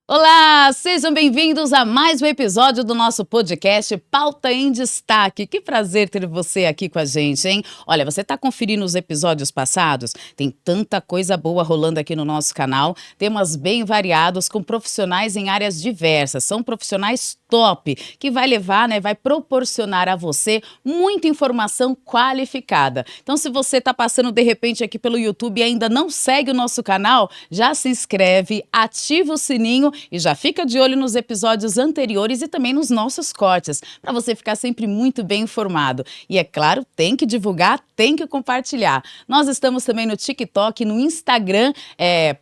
Olá, sejam bem-vindos a mais um episódio do nosso podcast Pauta em Destaque. Que prazer ter você aqui com a gente, hein? Olha, você está conferindo os episódios passados? Tem tanta coisa boa rolando aqui no nosso canal, temas bem variados com profissionais em áreas diversas. São profissionais top, que vai levar, vai proporcionar a você muita informação qualificada. Então, se você está passando de repente aqui pelo YouTube e ainda não segue o nosso canal, já se inscreve, ativa o sininho e já fica de olho nos episódios anteriores e também nos nossos cortes, para você ficar sempre muito bem informado. E é claro, tem que divulgar, tem que compartilhar. Nós estamos também no TikTok, no Instagram,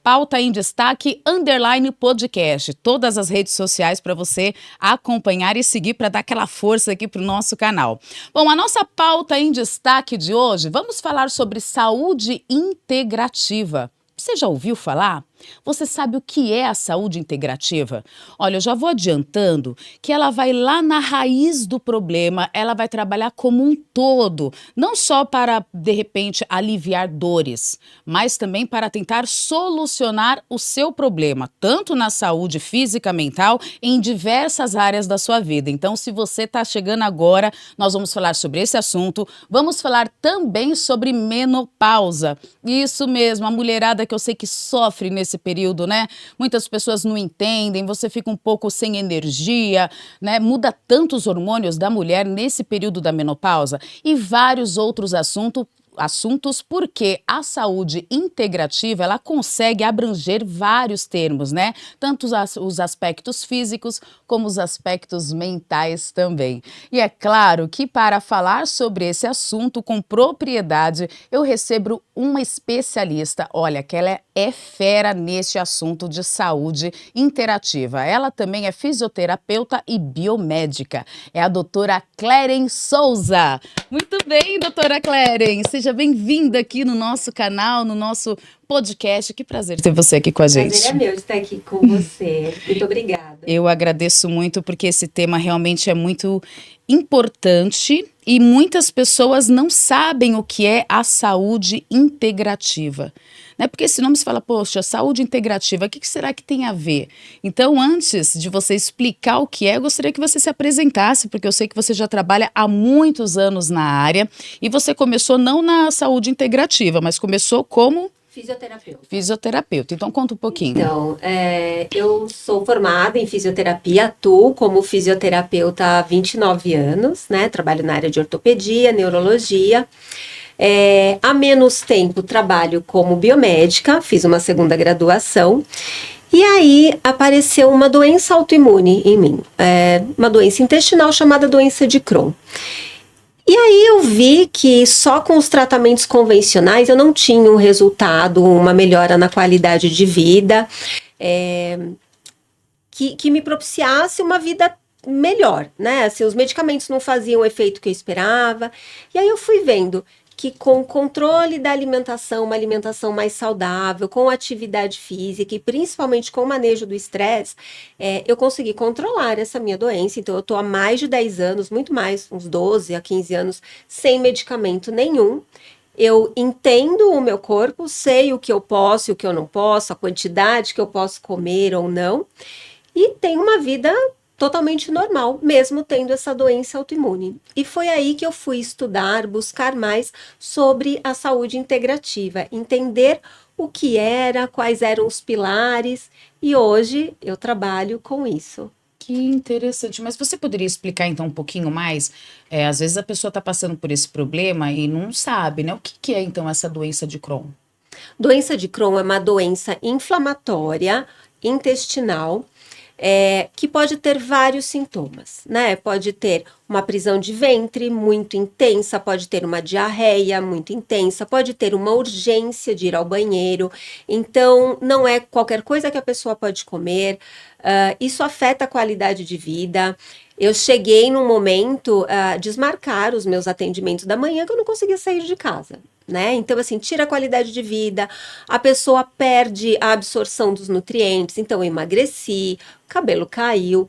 Pauta em Destaque, _podcast. Todas as redes sociais para você acompanhar e seguir para dar aquela força aqui para o nosso canal. Bom, a nossa pauta em destaque de hoje, vamos falar sobre saúde integrativa. Você já ouviu falar? Você sabe o que é a saúde integrativa? Olha, eu já vou adiantando que ela vai lá na raiz do problema, ela vai trabalhar como um todo, não só para, de repente, aliviar dores, mas também para tentar solucionar o seu problema, tanto na saúde física, mental, em diversas áreas da sua vida. Então, se você está chegando agora, nós vamos falar sobre esse assunto, vamos falar também sobre menopausa. Isso mesmo, a mulherada que eu sei que sofre nesse período, Muitas pessoas não entendem, você fica um pouco sem energia, Muda tanto os hormônios da mulher nesse período da menopausa e vários outros assuntos, porque a saúde integrativa, ela consegue abranger vários termos, Tanto os aspectos físicos como os aspectos mentais também. E é claro que para falar sobre esse assunto com propriedade, eu recebo uma especialista, olha, que ela é fera neste assunto de saúde interativa. Ela também é fisioterapeuta e biomédica. É a doutora Cleren Souza. Muito bem, doutora Cleren. Seja bem-vinda aqui no nosso canal, no nosso podcast. Que prazer ter você aqui com a gente. Prazer é meu de estar aqui com você. Muito obrigada. Eu agradeço muito porque esse tema realmente é muito importante e muitas pessoas não sabem o que é a saúde integrativa. Porque esse nome se fala, poxa, saúde integrativa, o que será que tem a ver? Então, antes de você explicar o que é, eu gostaria que você se apresentasse, porque eu sei que você já trabalha há muitos anos na área e você começou não na saúde integrativa, mas começou como fisioterapeuta. Então, conta um pouquinho. Então, eu sou formada em fisioterapia, atuo como fisioterapeuta há 29 anos, Trabalho na área de ortopedia, neurologia. Há menos tempo trabalho como biomédica, fiz uma segunda graduação. E aí apareceu uma doença autoimune em mim, uma doença intestinal chamada doença de Crohn. E aí eu vi que só com os tratamentos convencionais eu não tinha um resultado, uma melhora na qualidade de vida, que me propiciasse uma vida melhor, Assim, os medicamentos não faziam o efeito que eu esperava. E aí eu fui vendo que com o controle da alimentação, uma alimentação mais saudável, com atividade física e principalmente com o manejo do estresse, eu consegui controlar essa minha doença. Então, eu estou há mais de 10 anos, muito mais, uns 12 a 15 anos, sem medicamento nenhum. Eu entendo o meu corpo, sei o que eu posso e o que eu não posso, a quantidade que eu posso comer ou não, e tenho uma vida totalmente normal, mesmo tendo essa doença autoimune. E foi aí que eu fui estudar, buscar mais sobre a saúde integrativa, entender o que era, quais eram os pilares, e hoje eu trabalho com isso. Que interessante, mas você poderia explicar então um pouquinho mais? Às vezes a pessoa está passando por esse problema e não sabe, O que é então essa doença de Crohn? Doença de Crohn é uma doença inflamatória intestinal, que pode ter vários sintomas, Pode ter uma prisão de ventre muito intensa, pode ter uma diarreia muito intensa, pode ter uma urgência de ir ao banheiro. Então, não é qualquer coisa que a pessoa pode comer. Isso afeta a qualidade de vida. Eu cheguei num momento a desmarcar os meus atendimentos da manhã que eu não conseguia sair de casa, né? Então, assim, tira a qualidade de vida, a pessoa perde a absorção dos nutrientes. Então, eu emagreci, o cabelo caiu.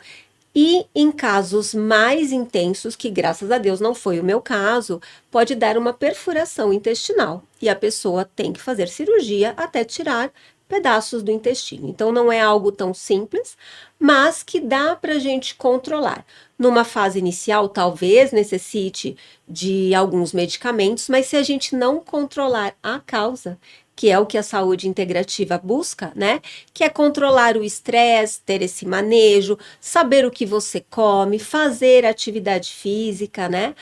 E em casos mais intensos, que graças a Deus não foi o meu caso, pode dar uma perfuração intestinal. E a pessoa tem que fazer cirurgia até tirar pedaços do intestino. Então não é algo tão simples, mas que dá para a gente controlar. Numa fase inicial, talvez necessite de alguns medicamentos, mas se a gente não controlar a causa, que é o que a saúde integrativa busca, né? Que é controlar o estresse, ter esse manejo, saber o que você come, fazer atividade física, né?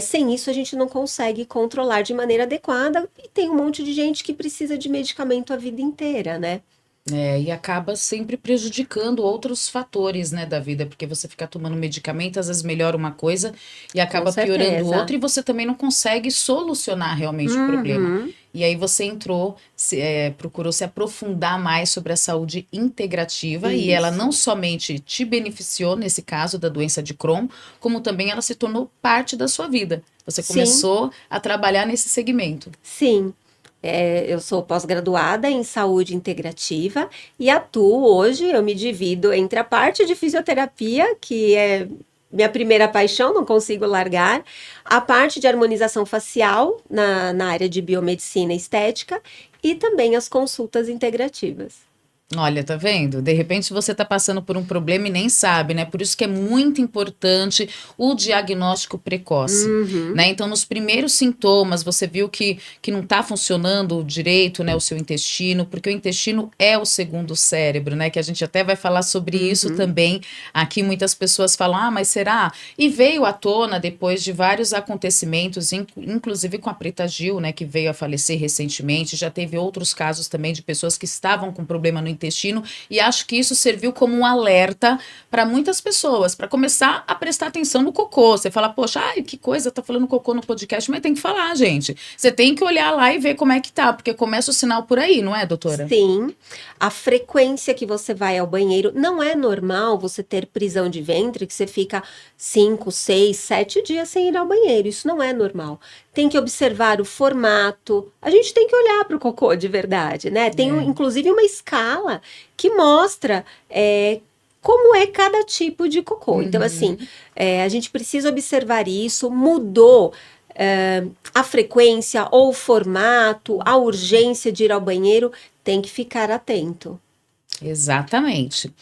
Sem isso a gente não consegue controlar de maneira adequada e tem um monte de gente que precisa de medicamento a vida inteira, né? E acaba sempre prejudicando outros fatores, né, da vida, porque você fica tomando medicamento, às vezes melhora uma coisa e Com acaba piorando certeza. outra, e você também não consegue solucionar realmente o problema. Uhum. E aí você entrou, procurou se aprofundar mais sobre a saúde integrativa, e ela não Isso. somente te beneficiou nesse caso da doença de Crohn, como também ela se tornou parte da sua vida. Você Sim, começou a trabalhar nesse segmento. sim. Eu sou pós-graduada em saúde integrativa e atuo hoje, eu me divido entre a parte de fisioterapia, que é minha primeira paixão, não consigo largar, a parte de harmonização facial na área de biomedicina e estética e também as consultas integrativas. Olha, tá vendo? De repente você tá passando por um problema e nem sabe, né? Por isso que é muito importante o diagnóstico precoce, Uhum, né? Então, nos primeiros sintomas, você viu que não tá funcionando direito, né, o seu intestino, porque o intestino é o segundo cérebro, né? Que a gente até vai falar sobre isso uhum. também. Aqui muitas pessoas falam, ah, mas será? E veio à tona depois de vários acontecimentos, inclusive com a Preta Gil, né, que veio a falecer recentemente. Já teve outros casos também de pessoas que estavam com problema no intestino, e acho que isso serviu como um alerta para muitas pessoas, para começar a prestar atenção no cocô. Você fala, poxa, ai, que coisa, tá falando cocô no podcast, mas tem que falar, gente. Você tem que olhar lá e ver como é que tá, porque começa o sinal por aí, não é, doutora? Sim, a frequência que você vai ao banheiro não é normal você ter prisão de ventre que você fica 5, 6, 7 dias sem ir ao banheiro. Isso não é normal. Tem que observar o formato. A gente tem que olhar para o cocô de verdade, né? Tem É. inclusive uma escala que mostra como é cada tipo de cocô. Então, assim, Uhum. a gente precisa observar isso. Mudou a frequência ou o formato, a urgência de ir ao banheiro, tem que ficar atento. Exatamente.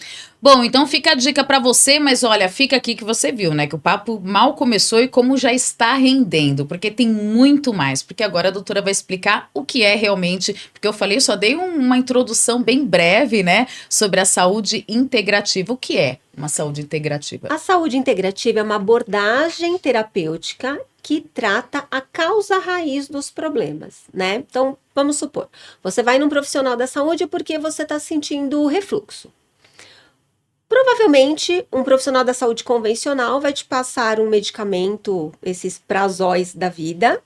Bom, então fica a dica para você, mas olha, fica aqui que você viu, né, que o papo mal começou e como já está rendendo, porque tem muito mais, porque agora a doutora vai explicar o que é realmente, porque eu falei, eu só dei uma introdução bem breve, né, sobre a saúde integrativa. O que é uma saúde integrativa? A saúde integrativa é uma abordagem terapêutica que trata a causa raiz dos problemas, né? Então, vamos supor, você vai num profissional da saúde porque você está sentindo refluxo. Provavelmente, um profissional da saúde convencional vai te passar um medicamento, esses prazóis da vida,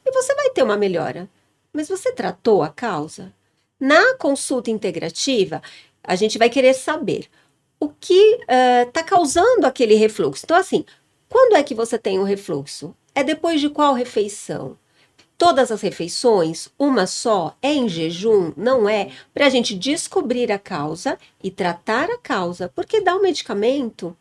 e você vai ter uma melhora. Mas você tratou a causa? Na consulta integrativa, a gente vai querer saber o que está causando aquele refluxo. Então, assim, quando é que você tem o refluxo? É depois de qual refeição? Todas as refeições, uma só, é em jejum? Não é? Para a gente descobrir a causa e tratar a causa, porque dar um medicamento,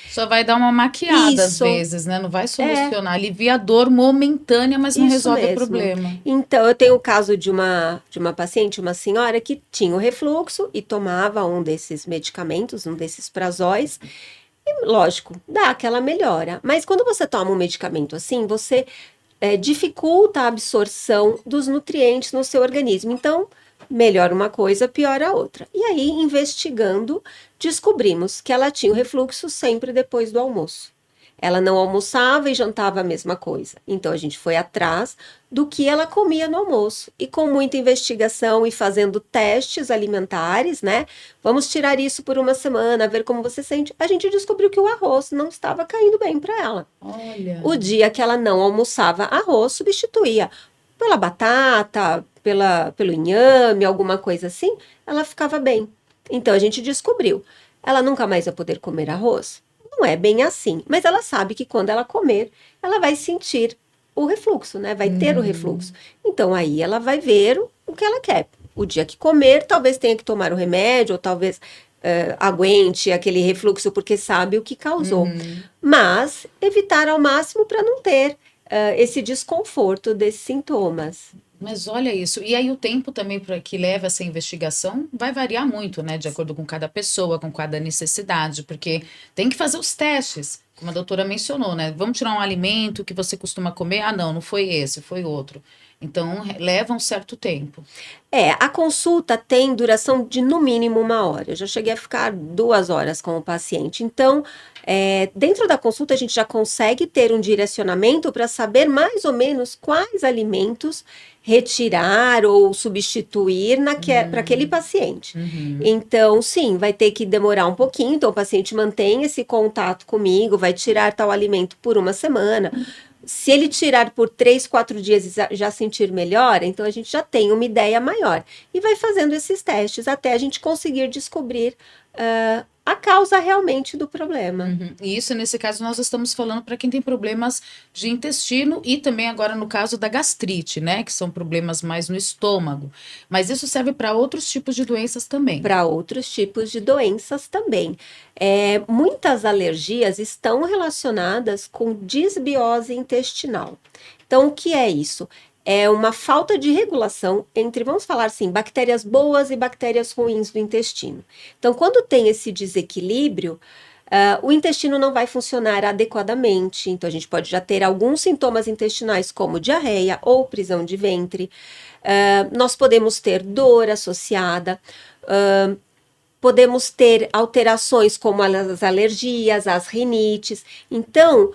Só vai dar uma maquiada às isso vezes, né? Não vai é solucionar, alivia a dor momentânea, mas não isso resolve o mesmo. problema. Então, eu tenho o caso de uma paciente, uma senhora que tinha o refluxo e tomava um desses medicamentos, um desses prazóis. E, lógico, dá aquela melhora. Mas quando você toma um medicamento assim, você dificulta a absorção dos nutrientes no seu organismo. Então, melhora uma coisa, piora a outra. E aí, investigando, descobrimos que ela tinha o refluxo sempre depois do almoço. Ela não almoçava e jantava a mesma coisa. Então a gente foi atrás do que ela comia no almoço. E com muita investigação e fazendo testes alimentares, né? Vamos tirar isso por uma semana, ver como você sente. A gente descobriu que o arroz não estava caindo bem para ela. Olha. O dia que ela não almoçava arroz, substituía pela batata, pelo inhame, alguma coisa assim, ela ficava bem. Então a gente descobriu. Ela nunca mais ia poder comer arroz? Não é bem assim, mas ela sabe que quando ela comer, ela vai sentir o refluxo, né? Vai ter o refluxo. Então aí ela vai ver o que ela quer. O dia que comer, talvez tenha que tomar o remédio, ou talvez aguente aquele refluxo porque sabe o que causou. Mas evitar ao máximo para não ter esse desconforto desses sintomas. Mas olha isso. E aí o tempo também para que leva essa investigação vai variar muito, né? De acordo com cada pessoa, com cada necessidade, porque tem que fazer os testes, como a doutora mencionou, né? Vamos tirar um alimento que você costuma comer. Ah, não, não foi esse, foi outro. Então leva um certo tempo. A consulta tem duração de no mínimo 1 hora. Eu já cheguei a ficar 2 horas com o paciente. Então, dentro da consulta, a gente já consegue ter um direcionamento para saber mais ou menos quais alimentos retirar ou substituir para aquele paciente. Então, sim, vai ter que demorar um pouquinho. Então, o paciente mantém esse contato comigo, vai tirar tal alimento por 1 semana. Se ele tirar por 3, 4 dias e já sentir melhor, então a gente já tem uma ideia maior. E vai fazendo esses testes até a gente conseguir descobrir a causa realmente do problema. E isso, nesse caso, nós estamos falando para quem tem problemas de intestino e também agora no caso da gastrite, né? Que são problemas mais no estômago. Mas isso serve para outros tipos de doenças também. Para outros tipos de doenças também. Muitas alergias estão relacionadas com disbiose intestinal. Então, o que é isso? É uma falta de regulação entre, vamos falar assim, bactérias boas e bactérias ruins do intestino. Então, quando tem esse desequilíbrio, o intestino não vai funcionar adequadamente. Então, a gente pode já ter alguns sintomas intestinais, como diarreia ou prisão de ventre. Nós podemos ter dor associada. Podemos ter alterações como as alergias, as rinites. Então,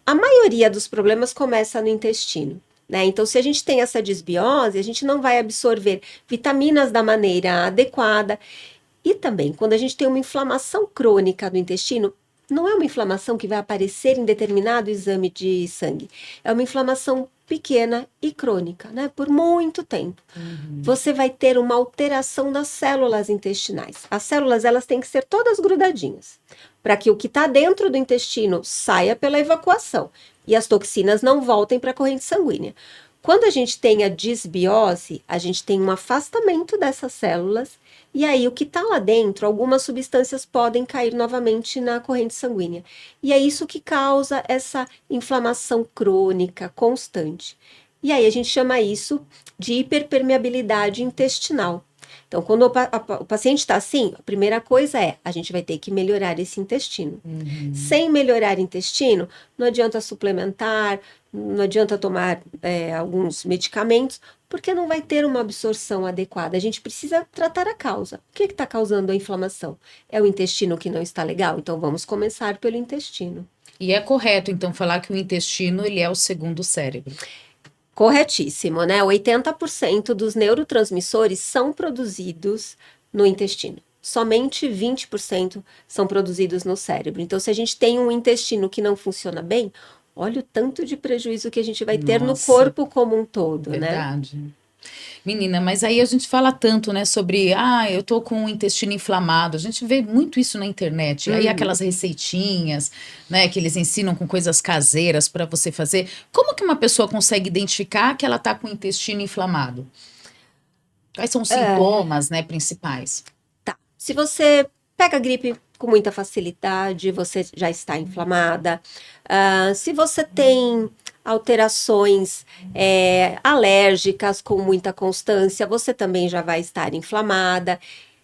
a maioria dos problemas começa no intestino. Né? Então, se a gente tem essa disbiose, a gente não vai absorver vitaminas da maneira adequada. E também, quando a gente tem uma inflamação crônica do intestino, não é uma inflamação que vai aparecer em determinado exame de sangue. É uma inflamação pequena e crônica, né? Por muito tempo. Você vai ter uma alteração das células intestinais. As células, elas têm que ser todas grudadinhas, para que o que está dentro do intestino saia pela evacuação e as toxinas não voltem para a corrente sanguínea. Quando a gente tem a disbiose, a gente tem um afastamento dessas células e aí o que está lá dentro, algumas substâncias podem cair novamente na corrente sanguínea. E é isso que causa essa inflamação crônica constante. E aí a gente chama isso de hiperpermeabilidade intestinal. Então, quando o paciente está assim, a primeira coisa a gente vai ter que melhorar esse intestino. Sem melhorar o intestino, não adianta suplementar, não adianta tomar alguns medicamentos, porque não vai ter uma absorção adequada. A gente precisa tratar a causa. O que está causando a inflamação? É o intestino que não está legal? Então, vamos começar pelo intestino. E é correto, então, falar que o intestino ele é o segundo cérebro. Corretíssimo, né? 80% dos neurotransmissores são produzidos no intestino. Somente 20% são produzidos no cérebro. Então, se a gente tem um intestino que não funciona bem, olha o tanto de prejuízo que a gente vai ter no corpo como um todo, né? Verdade. Menina, mas aí a gente fala tanto, né, sobre, eu tô com o intestino inflamado. A gente vê muito isso na internet. Aí aquelas receitinhas, né, que eles ensinam com coisas caseiras para você fazer. Como que uma pessoa consegue identificar que ela tá com o intestino inflamado? Quais são os sintomas, né, principais? Tá. Se você pega gripe com muita facilidade, você já está inflamada. Se você tem alterações alérgicas com muita constância, você também já vai estar inflamada.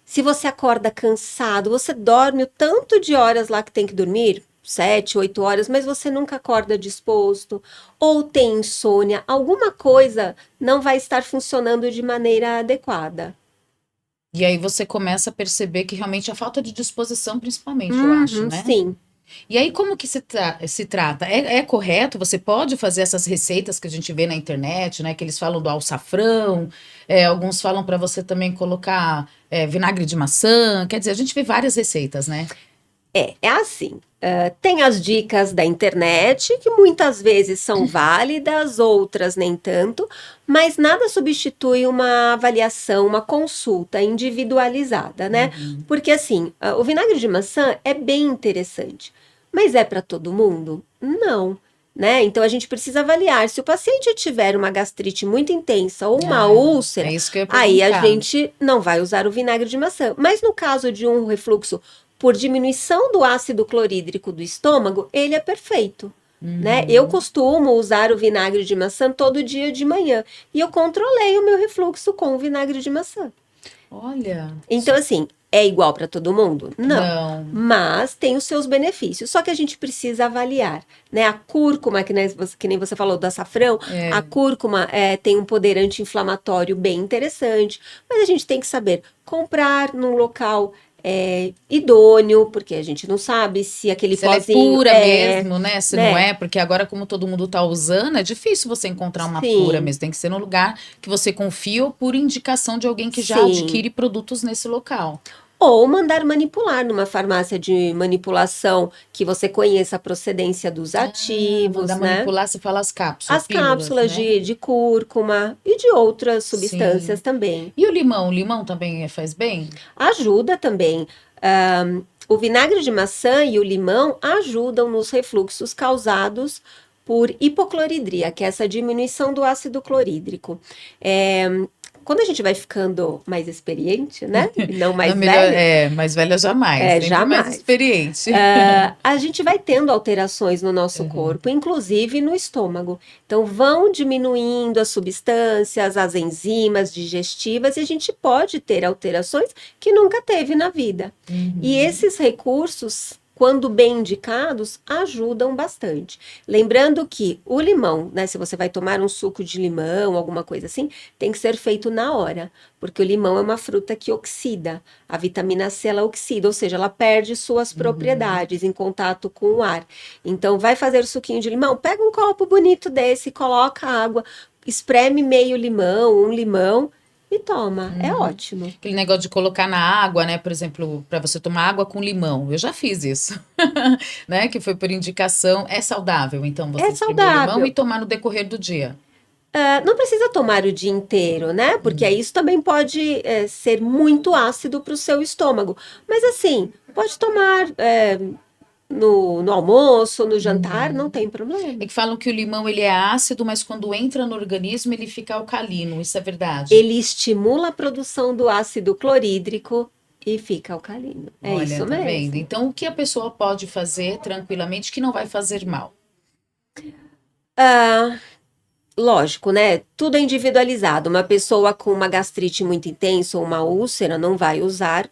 Se você acorda cansado, você dorme o tanto de horas lá que tem que dormir, 7, 8 horas, mas você nunca acorda disposto, ou tem insônia, alguma coisa não vai estar funcionando de maneira adequada. E aí você começa a perceber que realmente a falta de disposição, principalmente, eu acho, né? Sim. E aí, como que se trata? É correto? Você pode fazer essas receitas que a gente vê na internet, né? Que eles falam do alçafrão, alguns falam para você também colocar vinagre de maçã. Quer dizer, a gente vê várias receitas, né? É assim. Tem as dicas da internet, que muitas vezes são válidas, outras nem tanto, mas nada substitui uma avaliação, uma consulta individualizada, né? Porque assim, o vinagre de maçã é bem interessante. Mas é para todo mundo? Não. Né? Então a gente precisa avaliar. Se o paciente tiver uma gastrite muito intensa ou uma úlcera, É isso que eu ia aí a perguntar. gente não vai usar o vinagre de maçã. Mas no caso de um refluxo por diminuição do ácido clorídrico do estômago, ele é perfeito. Né? Eu costumo usar o vinagre de maçã todo dia de manhã e eu controlei o meu refluxo com o vinagre de maçã. Olha. Então, assim, é igual para todo mundo? Não. Não. Mas tem os seus benefícios. Só que a gente precisa avaliar, né? A cúrcuma, que nem você falou do açafrão, a cúrcuma tem um poder anti-inflamatório bem interessante. Mas a gente tem que saber comprar num local idôneo, porque a gente não sabe se aquele Se ela é pozinho pura mesmo, né? Se não né? é, porque agora, como todo mundo tá usando, é difícil você encontrar uma Sim. pura mesmo. Tem que ser num lugar que você confia ou por indicação de alguém que já Sim. adquire produtos nesse local. Ou mandar manipular numa farmácia de manipulação que você conheça a procedência dos ativos, Mandar né? manipular, você fala as cápsulas, As pílulas, cápsulas né? de cúrcuma e de outras substâncias Sim. também. E o limão? O limão também faz bem? Ajuda também. O vinagre de maçã e o limão ajudam nos refluxos causados por hipocloridria, que é essa diminuição do ácido clorídrico. Quando a gente vai ficando mais experiente, né? E não mais Não, melhor, velho. mais velha jamais, sempre mais Jamais. experiente. A gente vai tendo alterações no nosso corpo, inclusive no estômago. Então, vão diminuindo as substâncias, as enzimas digestivas, e a gente pode ter alterações que nunca teve na vida. E esses recursos, quando bem indicados, ajudam bastante. Lembrando que o limão, né, se você vai tomar um suco de limão, alguma coisa assim, tem que ser feito na hora, porque o limão é uma fruta que oxida. A vitamina C, ela oxida, ou seja, ela perde suas propriedades em contato com o ar. Então, vai fazer o suquinho de limão, pega um copo bonito desse, coloca água, espreme meio limão, um limão, e toma. É ótimo. Aquele negócio de colocar na água, né? Por exemplo, para você tomar água com limão. Eu já fiz isso, né? Que foi por indicação. É saudável, então, você É espremer o limão saudável. e tomar no decorrer do dia. Não precisa tomar o dia inteiro, né? Porque isso também pode ser muito ácido para o seu estômago. Mas assim, pode tomar no almoço, no jantar, não tem problema. É que falam que o limão ele é ácido, mas quando entra no organismo ele fica alcalino. Isso é verdade? Ele estimula a produção do ácido clorídrico e fica alcalino. É Olha, isso tá vendo? mesmo. Então, o que a pessoa pode fazer tranquilamente que não vai fazer mal? Lógico, né? Tudo é individualizado. Uma pessoa com uma gastrite muito intensa ou uma úlcera não vai usar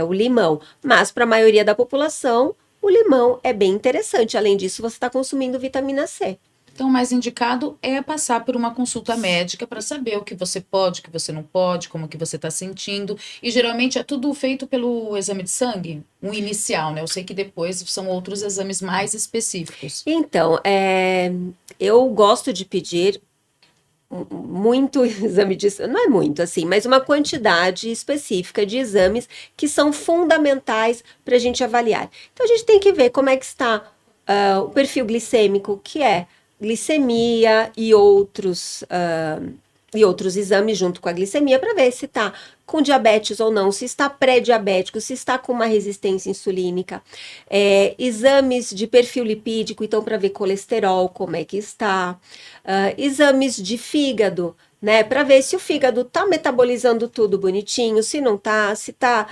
o limão. Mas para a maioria da população, o limão é bem interessante. Além disso, você está consumindo vitamina C. Então, o mais indicado é passar por uma consulta médica para saber o que você pode, o que você não pode, como que você está sentindo. E geralmente é tudo feito pelo exame de sangue, um inicial, né? Eu sei que depois são outros exames mais específicos. Então, eu gosto de pedir muito exame de sangue, não é muito assim, mas uma quantidade específica de exames que são fundamentais para a gente avaliar. Então, a gente tem que ver como é que está o perfil glicêmico, que é glicemia e outros exames junto com a glicemia para ver se está com diabetes ou não, se está pré-diabético, se está com uma resistência insulínica. Exames de perfil lipídico, então para ver colesterol, como é que está. Exames de fígado, né, para ver se o fígado está metabolizando tudo bonitinho, se não está, se está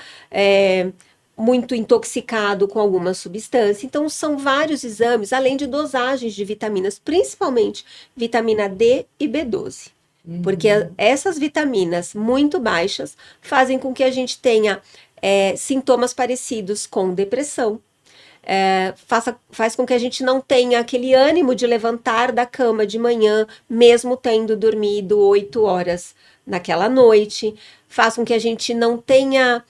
muito intoxicado com alguma substância. Então, são vários exames, além de dosagens de vitaminas, principalmente vitamina D e B12. Porque essas vitaminas muito baixas fazem com que a gente tenha sintomas parecidos com depressão. Faz com que a gente não tenha aquele ânimo de levantar da cama de manhã, mesmo tendo dormido 8 horas naquela noite. Faz com que a gente não tenha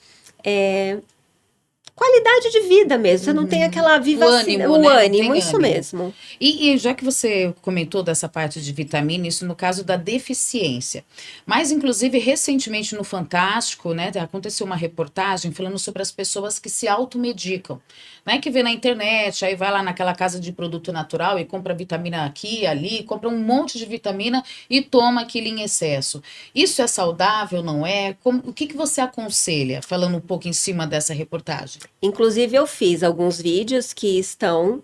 qualidade de vida mesmo. Você não tem aquela vivacidade, O ânimo, né? ânimo, Não tem isso ânimo. mesmo. E já que você comentou dessa parte de vitamina, isso no caso da deficiência. Mas, inclusive, recentemente no Fantástico, né, aconteceu uma reportagem falando sobre as pessoas que se automedicam. Né, que vê na internet, aí vai lá naquela casa de produto natural e compra vitamina aqui, ali, compra um monte de vitamina e toma aquilo em excesso. Isso é saudável, não é? O que você aconselha, falando um pouco em cima dessa reportagem? Inclusive, eu fiz alguns vídeos que estão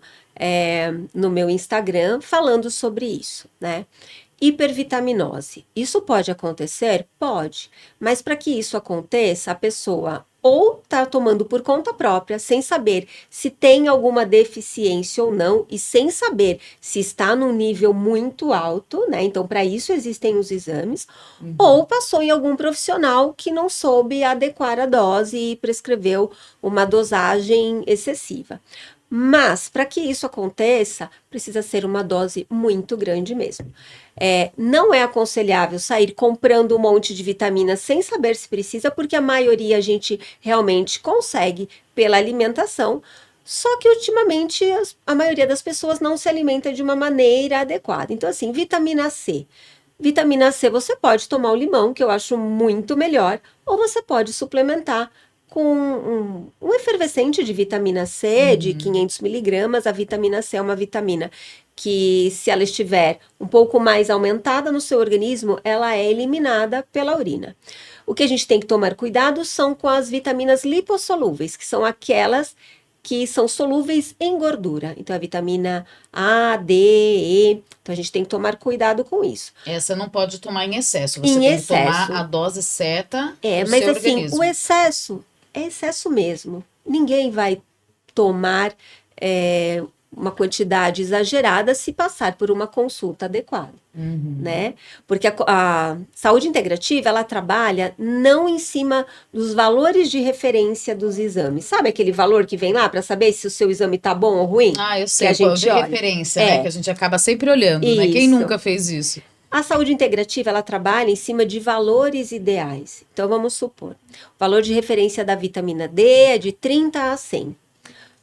no meu Instagram falando sobre isso, né? Hipervitaminose. Isso pode acontecer? Pode. Mas para que isso aconteça, a pessoa ou está tomando por conta própria, sem saber se tem alguma deficiência ou não, e sem saber se está num nível muito alto, né? Então, para isso existem os exames, ou passou em algum profissional que não soube adequar a dose e prescreveu uma dosagem excessiva. Mas, para que isso aconteça, precisa ser uma dose muito grande mesmo. Não é aconselhável sair comprando um monte de vitamina sem saber se precisa, porque a maioria a gente realmente consegue pela alimentação, só que ultimamente a maioria das pessoas não se alimenta de uma maneira adequada. Então, assim, vitamina C. Vitamina C você pode tomar o limão, que eu acho muito melhor, ou você pode suplementar com um efervescente de vitamina C de 500 miligramas. A vitamina C é uma vitamina que, se ela estiver um pouco mais aumentada no seu organismo, ela é eliminada pela urina. O que a gente tem que tomar cuidado são com as vitaminas lipossolúveis, que são aquelas que são solúveis em gordura. Então, a vitamina A, D, E. Então, a gente tem que tomar cuidado com isso. Essa não pode tomar em excesso. Você Em tem excesso. que tomar a dose certa do Mas seu assim, organismo. o excesso é excesso mesmo. Ninguém vai tomar uma quantidade exagerada se passar por uma consulta adequada, né? Porque a saúde integrativa, ela trabalha não em cima dos valores de referência dos exames. Sabe aquele valor que vem lá para saber se o seu exame tá bom ou ruim? Eu sei, que a gente de olha? referência, né? Que a gente acaba sempre olhando, né? Quem Isso. nunca fez isso? A saúde integrativa, ela trabalha em cima de valores ideais. Então, vamos supor, o valor de referência da vitamina D é de 30 a 100.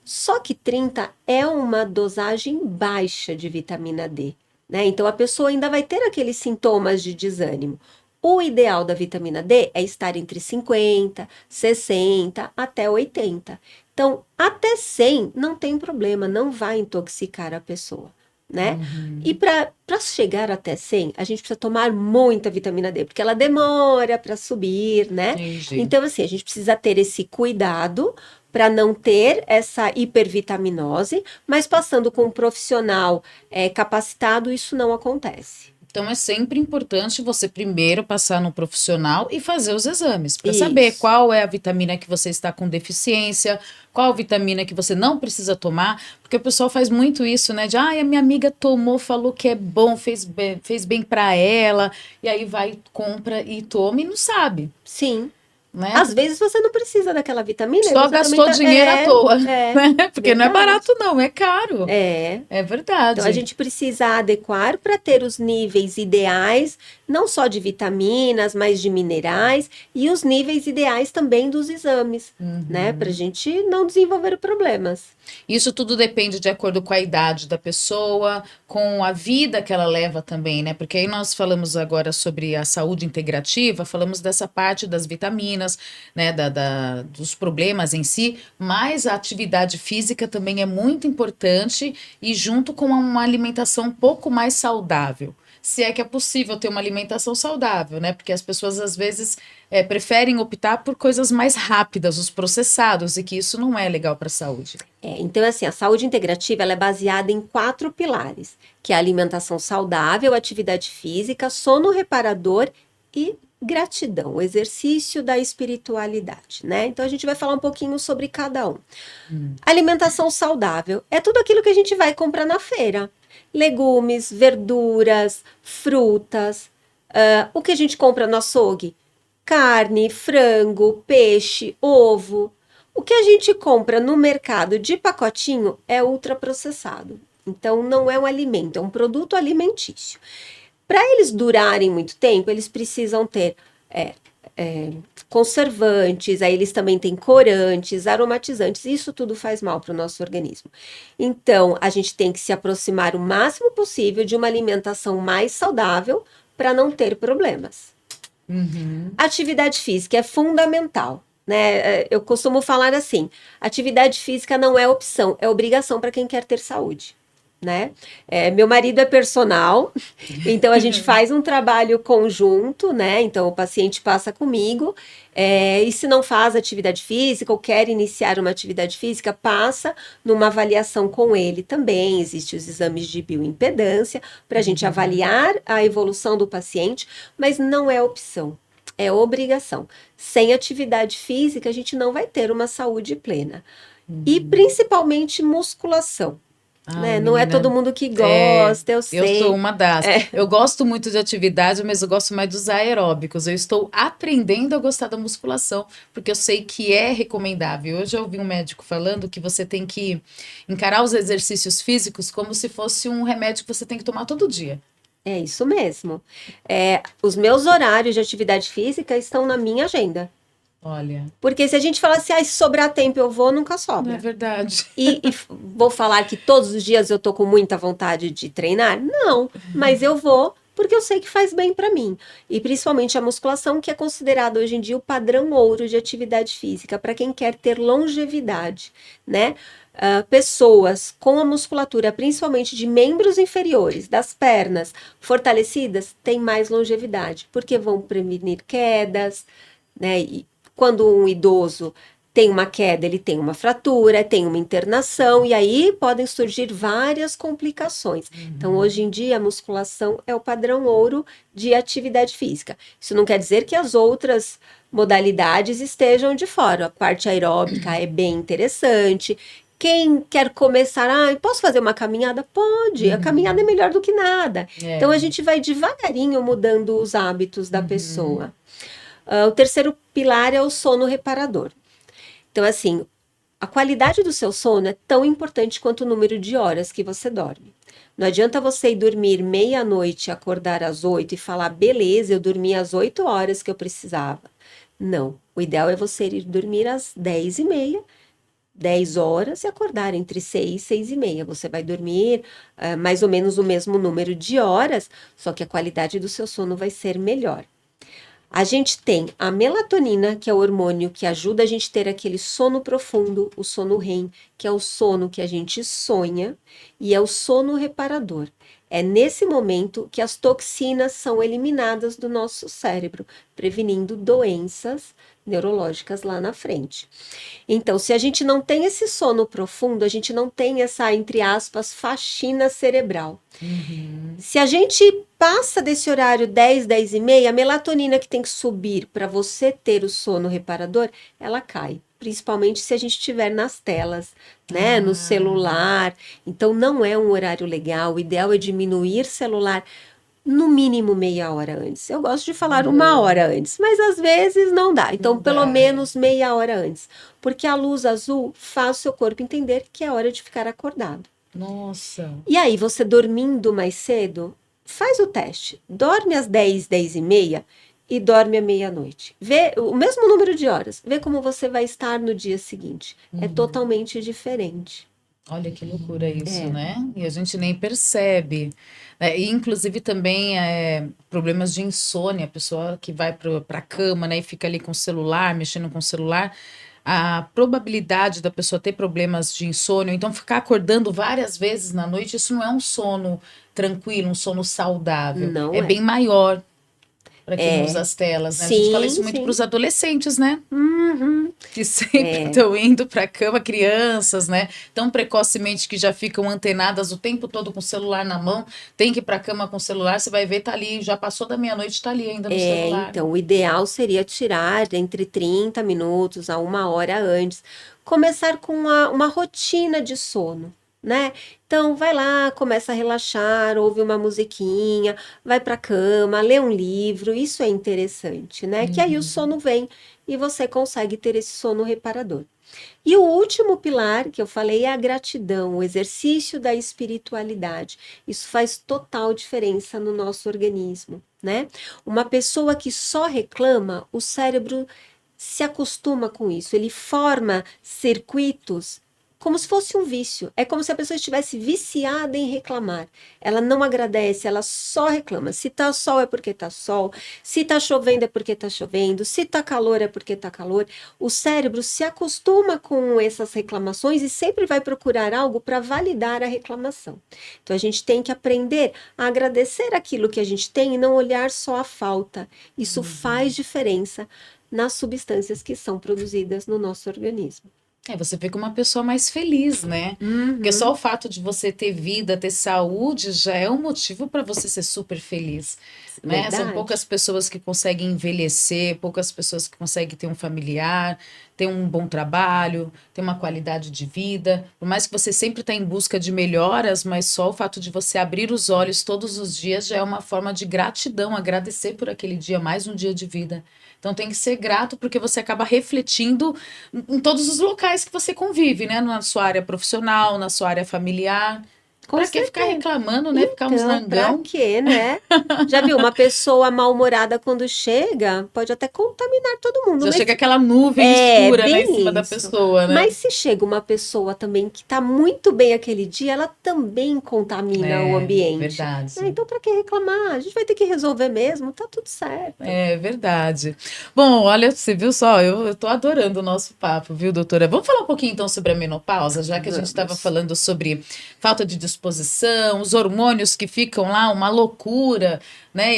Só que 30 é uma dosagem baixa de vitamina D, né? Então, a pessoa ainda vai ter aqueles sintomas de desânimo. O ideal da vitamina D é estar entre 50, 60 até 80. Então, até 100 não tem problema, não vai intoxicar a pessoa, né? E para chegar até 100, a gente precisa tomar muita vitamina D, porque ela demora para subir, né? Entendi. Então, assim, a gente precisa ter esse cuidado para não ter essa hipervitaminose, mas passando com um profissional capacitado, isso não acontece. Então é sempre importante você primeiro passar no profissional e fazer os exames para saber qual é a vitamina que você está com deficiência, qual vitamina que você não precisa tomar, porque o pessoal faz muito isso, né? De a minha amiga tomou, falou que é bom, fez bem para ela, e aí vai, compra e toma e não sabe. Sim. Né? Às vezes você não precisa daquela vitamina. Só gastou dinheiro à toa. Né? Porque verdade. Não é barato, não, é caro. É verdade. Então a gente precisa adequar para ter os níveis ideais, não só de vitaminas, mas de minerais, e os níveis ideais também dos exames, né? Para a gente não desenvolver problemas. Isso tudo depende de acordo com a idade da pessoa, com a vida que ela leva também, né? Porque aí nós falamos agora sobre a saúde integrativa, falamos dessa parte das vitaminas, né? Dos problemas em si, mas a atividade física também é muito importante e junto com uma alimentação um pouco mais saudável. Se é que é possível ter uma alimentação saudável, né? Porque as pessoas às vezes preferem optar por coisas mais rápidas, os processados, e que isso não é legal para a saúde. Então, assim, a saúde integrativa ela é baseada em 4 pilares, que é a alimentação saudável, atividade física, sono reparador e gratidão, o exercício da espiritualidade, né? Então, a gente vai falar um pouquinho sobre cada um. Alimentação saudável é tudo aquilo que a gente vai comprar na feira. Legumes, verduras, frutas, o que a gente compra no açougue? Carne, frango, peixe, ovo. O que a gente compra no mercado de pacotinho é ultraprocessado. Então, não é um alimento, é um produto alimentício. Para eles durarem muito tempo, eles precisam ter conservantes, aí eles também têm corantes, aromatizantes, isso tudo faz mal para o nosso organismo. Então, a gente tem que se aproximar o máximo possível de uma alimentação mais saudável para não ter problemas. Atividade física é fundamental, né? Eu costumo falar assim, atividade física não é opção, é obrigação para quem quer ter saúde. né? Meu marido é personal, então a gente faz um trabalho conjunto, né? Então o paciente passa comigo, e se não faz atividade física ou quer iniciar uma atividade física, passa numa avaliação com ele também. Existem os exames de bioimpedância para a gente avaliar a evolução do paciente, mas não é opção. É obrigação. Sem atividade física, a gente não vai ter uma saúde plena. E principalmente musculação. Ai, Né? Não é todo menina, mundo que gosta, eu eu sou sei. uma das. Eu gosto muito de atividade, mas eu gosto mais dos aeróbicos. Eu estou aprendendo a gostar da musculação, porque eu sei que é recomendável. Hoje eu ouvi um médico falando que você tem que encarar os exercícios físicos como se fosse um remédio que você tem que tomar todo dia. É isso mesmo. Os meus horários de atividade física estão na minha agenda. Olha, Porque se a gente falar assim, se sobrar tempo eu vou, nunca não é sobra. verdade. E vou falar que todos os dias eu tô com muita vontade de treinar? Não, mas eu vou porque eu sei que faz bem para mim. E principalmente a musculação, que é considerada hoje em dia o padrão ouro de atividade física para quem quer ter longevidade, né? Pessoas com a musculatura, principalmente de membros inferiores, das pernas fortalecidas, têm mais longevidade, porque vão prevenir quedas, né? E quando um idoso tem uma queda, ele tem uma fratura, tem uma internação, e aí podem surgir várias complicações. Então, hoje em dia, a musculação é o padrão ouro de atividade física. Isso não quer dizer que as outras modalidades estejam de fora. A parte aeróbica é bem interessante. Quem quer começar, posso fazer uma caminhada? Pode, a caminhada é melhor do que nada. Então, a gente vai devagarinho mudando os hábitos da pessoa. O terceiro pilar é o sono reparador. Então, assim, a qualidade do seu sono é tão importante quanto o número de horas que você dorme. Não adianta você ir dormir meia-noite, acordar às 8 e falar, beleza, eu dormi às 8 horas que eu precisava. Não, o ideal é você ir dormir às 10h30, 10 horas e acordar entre 6 e 6h30. Você vai dormir mais ou menos o mesmo número de horas, só que a qualidade do seu sono vai ser melhor. A gente tem a melatonina, que é o hormônio que ajuda a gente a ter aquele sono profundo, o sono REM, que é o sono que a gente sonha, e é o sono reparador. É nesse momento que as toxinas são eliminadas do nosso cérebro, prevenindo doenças neurológicas lá na frente. Então, se a gente não tem esse sono profundo, a gente não tem essa, entre aspas, faxina cerebral. Se a gente passa desse horário 10, 10h30, a melatonina que tem que subir para você ter o sono reparador, ela cai. Principalmente se a gente estiver nas telas, né? No celular. Então, não é um horário legal. O ideal é diminuir celular no mínimo meia hora antes. Eu gosto de falar uma hora antes, mas às vezes não dá. Então, Não pelo dá, menos meia hora antes. Porque a luz azul faz o seu corpo entender que é hora de ficar acordado. Nossa. E aí, você dormindo mais cedo, faz o teste. Dorme às 10, 10h30 e dorme à meia-noite. Vê o mesmo número de horas. Vê como você vai estar no dia seguinte. É totalmente diferente. Olha que loucura isso, né? E a gente nem percebe. E, inclusive também problemas de insônia, a pessoa que vai para a cama, né, e fica ali com o celular, mexendo com o celular, a probabilidade da pessoa ter problemas de insônia, ou então ficar acordando várias vezes na noite, isso não é um sono tranquilo, um sono saudável. Não É é. bem maior para quem usa as telas, né? A gente fala Sim, isso muito para sim. os adolescentes, né? Uhum. Que sempre estão indo para a cama, crianças, né? Tão precocemente que já ficam antenadas o tempo todo com o celular na mão, tem que ir para a cama com o celular, você vai ver, tá ali, já passou da meia-noite, tá ali ainda no celular. Então, o ideal seria tirar entre 30 minutos a uma hora antes. Começar com uma rotina de sono, né? Então, vai lá, começa a relaxar, ouve uma musiquinha, vai para a cama, lê um livro, isso é interessante, né? Que aí o sono vem e você consegue ter esse sono reparador. E o último pilar que eu falei é a gratidão, o exercício da espiritualidade. Isso faz total diferença no nosso organismo, né? Uma pessoa que só reclama, o cérebro se acostuma com isso, ele forma circuitos como se fosse um vício. É como se a pessoa estivesse viciada em reclamar. Ela não agradece, ela só reclama. Se tá sol é porque tá sol, se tá chovendo é porque tá chovendo, se tá calor é porque tá calor. O cérebro se acostuma com essas reclamações e sempre vai procurar algo para validar a reclamação. Então a gente tem que aprender a agradecer aquilo que a gente tem e não olhar só a falta. Isso faz diferença nas substâncias que são produzidas no nosso organismo. Você fica uma pessoa mais feliz, né? Porque só o fato de você ter vida, ter saúde, já é um motivo para você ser super feliz, né? São poucas pessoas que conseguem envelhecer, poucas pessoas que conseguem ter um familiar, ter um bom trabalho, ter uma qualidade de vida. Por mais que você sempre está em busca de melhoras, mas só o fato de você abrir os olhos todos os dias já é uma forma de gratidão, agradecer por aquele dia, mais um dia de vida. Então tem que ser grato porque você acaba refletindo em todos os locais que você convive, né? Na sua área profissional, na sua área familiar. Pra que ficar reclamando, né? Ficar uns Então, pra zangão. quê, né? Já viu, uma pessoa mal-humorada quando chega, pode até contaminar todo mundo. Já chega aquela nuvem escura, né, em cima da pessoa, né? Mas se chega uma pessoa também que tá muito bem aquele dia, ela também contamina o ambiente. Verdade. Então, pra que reclamar? A gente vai ter que resolver mesmo, tá tudo certo. É verdade. Bom, olha, você viu só, eu tô adorando o nosso papo, viu, doutora? Vamos falar um pouquinho então sobre a menopausa, já que a gente estava falando sobre falta de disposição, os hormônios que ficam lá, uma loucura, né?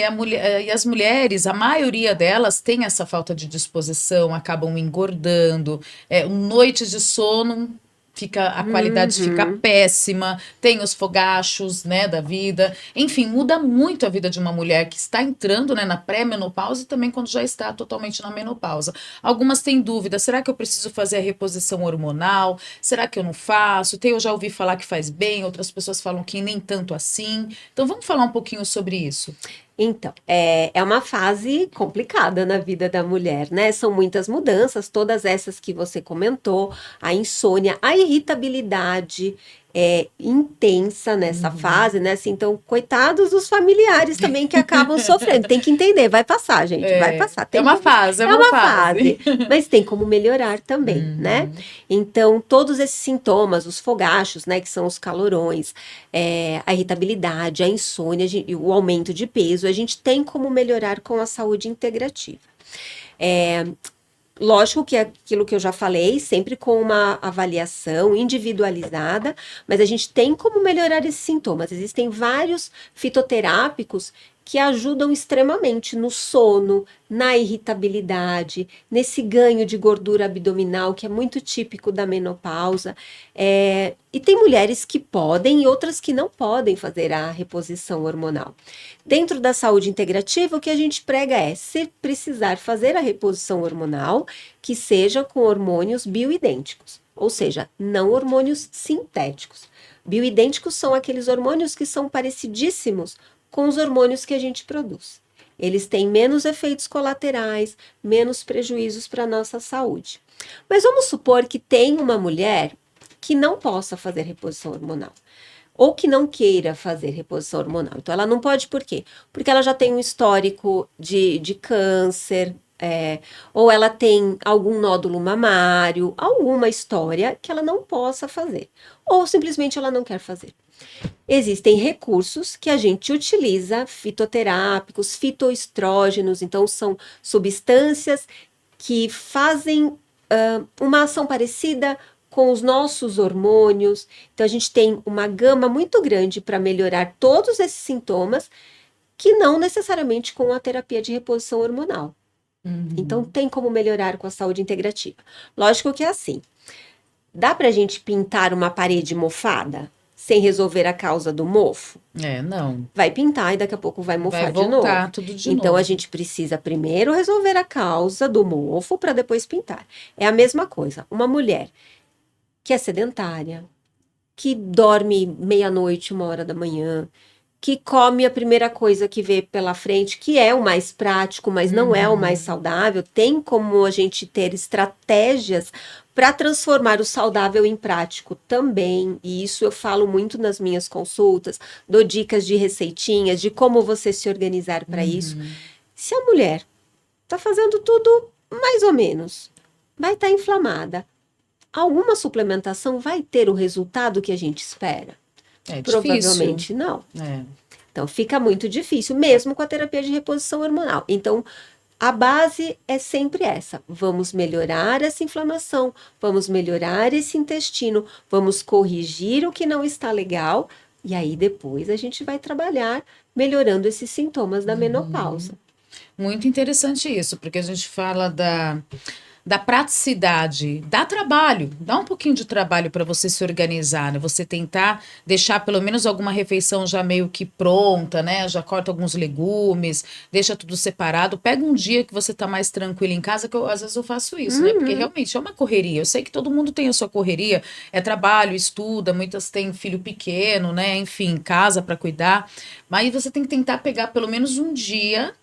E as mulheres, a maioria delas tem essa falta de disposição, acabam engordando, noites de sono. A qualidade fica péssima, tem os fogachos, né, da vida. Enfim, muda muito a vida de uma mulher que está entrando, né, na pré-menopausa e também quando já está totalmente na menopausa. Algumas têm dúvida, será que eu preciso fazer a reposição hormonal? Será que eu não faço? Eu já ouvi falar que faz bem, outras pessoas falam que nem tanto assim. Então vamos falar um pouquinho sobre isso. Então, é uma fase complicada na vida da mulher, né? São muitas mudanças, todas essas que você comentou, a insônia, a irritabilidade intensa nessa fase, né? Assim, então, coitados dos familiares também que acabam sofrendo. Tem que entender, vai passar, gente, vai passar. É uma fase, é uma fase. Mas tem como melhorar também, né? Então, todos esses sintomas, os fogachos, né? Que são os calorões, a irritabilidade, a insônia, o aumento de peso, a gente tem como melhorar com a saúde integrativa. Lógico que é aquilo que eu já falei, sempre com uma avaliação individualizada, mas a gente tem como melhorar esses sintomas. Existem vários fitoterápicos que ajudam extremamente no sono, na irritabilidade, nesse ganho de gordura abdominal, que é muito típico da menopausa. E tem mulheres que podem e outras que não podem fazer a reposição hormonal. Dentro da saúde integrativa, o que a gente prega se precisar fazer a reposição hormonal, que seja com hormônios bioidênticos, ou seja, não hormônios sintéticos. Bioidênticos são aqueles hormônios que são parecidíssimos com os hormônios que a gente produz. Eles têm menos efeitos colaterais, menos prejuízos para a nossa saúde. Mas vamos supor que tem uma mulher que não possa fazer reposição hormonal, ou que não queira fazer reposição hormonal. Então, ela não pode por quê? Porque ela já tem um histórico de câncer, ou ela tem algum nódulo mamário, alguma história que ela não possa fazer, ou simplesmente ela não quer fazer. Existem recursos que a gente utiliza, fitoterápicos, fitoestrógenos, então são substâncias que fazem uma ação parecida com os nossos hormônios. Então a gente tem uma gama muito grande para melhorar todos esses sintomas, que não necessariamente com a terapia de reposição hormonal. Então tem como melhorar com a saúde integrativa. Lógico que é assim, dá para a gente pintar uma parede mofada sem resolver a causa do mofo? Não. Vai pintar e daqui a pouco vai mofar de novo. Vai voltar tudo de novo. Então, a gente precisa primeiro resolver a causa do mofo para depois pintar. É a mesma coisa. Uma mulher que é sedentária, que dorme meia-noite, 1h da manhã, que come a primeira coisa que vê pela frente, que é o mais prático, mas não é o mais saudável, tem como a gente ter estratégias para transformar o saudável em prático também, e isso eu falo muito nas minhas consultas, dou dicas de receitinhas, de como você se organizar para isso. Se a mulher está fazendo tudo mais ou menos, vai estar inflamada, Alguma suplementação vai ter o resultado que a gente espera? É Provavelmente difícil. não. É. Então, fica muito difícil, mesmo com a terapia de reposição hormonal. Então, a base é sempre essa: vamos melhorar essa inflamação, vamos melhorar esse intestino, vamos corrigir o que não está legal, e aí depois a gente vai trabalhar melhorando esses sintomas da menopausa. Muito interessante isso, porque a gente fala da praticidade, dá trabalho, dá um pouquinho de trabalho para você se organizar, né? Você tentar deixar pelo menos alguma refeição já meio que pronta, né? Já corta alguns legumes, deixa tudo separado. Pega um dia que você tá mais tranquilo em casa, que às vezes eu faço isso, né? Porque realmente é uma correria. Eu sei que todo mundo tem a sua correria, é trabalho, estuda, muitas têm filho pequeno, né? Enfim, casa para cuidar. Mas você tem que tentar pegar pelo menos um dia